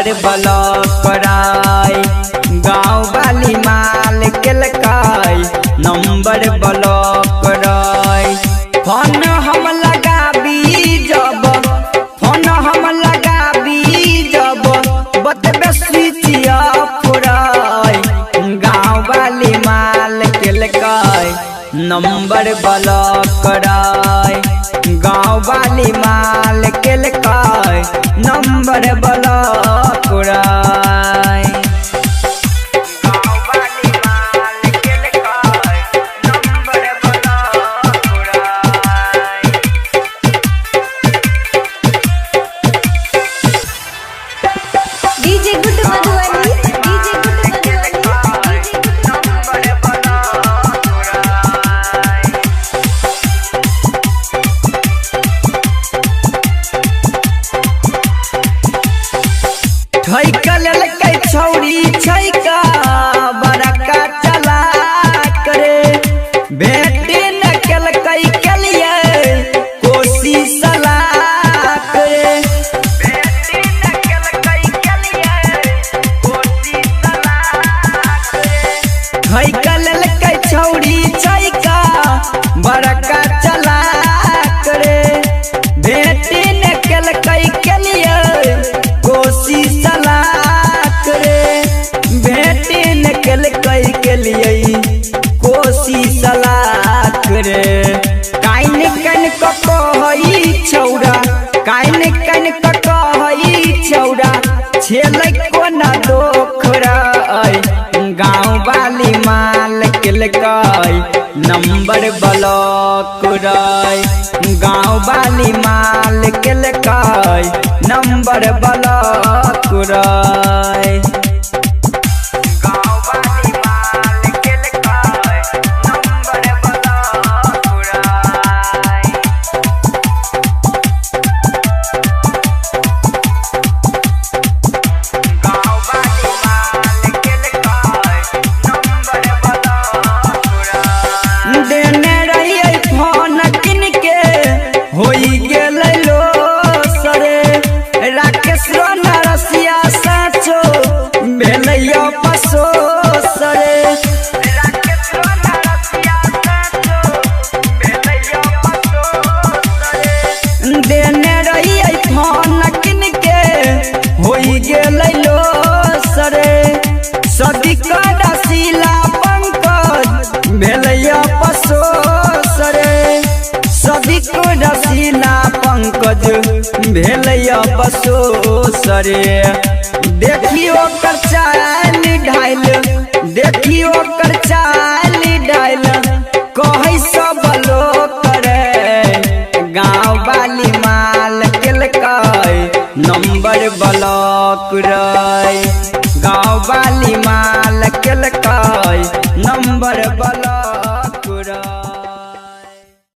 Number block कराई गाँव वाली माल केलकाई नंबर ब्लॉक कराई। फोन हम लगाबी जब फोन हम लगाबी जब बतबे स्विच ऑफ कराई गाँव वाली माल केलकाई नंबर ब्लॉक कराई गाँव वाली माल केलकाई नंबर ब्लॉक कराई। डीजे गुड्डू मधुबनी ठैका लेलकै छौरी छैका बड़का चला करे बेटी न केलकै केलिए कोशिश सला करे बेटी न केलकै केलिए कोशिश सला करे। ठैका लेलकै छौरी छैका बड़का चला करे बेटी न केलकै केलिए कोशिश सला करे बेटी निकल कई के लिए कोशिश सला करे। काइन कन कहई छौरा काइन कन कहई छौरा छेलै कोना दोखरा गाँव वाली माल केलकै नंबर ब्लॉक कराई गाँव वाली माल केलकै नंबर ब्लॉक कराई। देने रहिए फोन किन के होई गेलै लो सरे राकेश नरसिया साचो भेलैया पसो सरे राकेश नरसिया साचो भेलैया पसो सरे। देने रहिए फोन किन के होई गेलै लो सरे सदिका रसीला पंकज भेलैया पसो सरे सदिको रसीला पंकज भेलैया पसो सरे। देखियो कर चाल ढाइल देखियो कर चाल ढाइल कहै सब लोग करे गाँव वाली माल केलकै नंबर ब्लॉक कराई।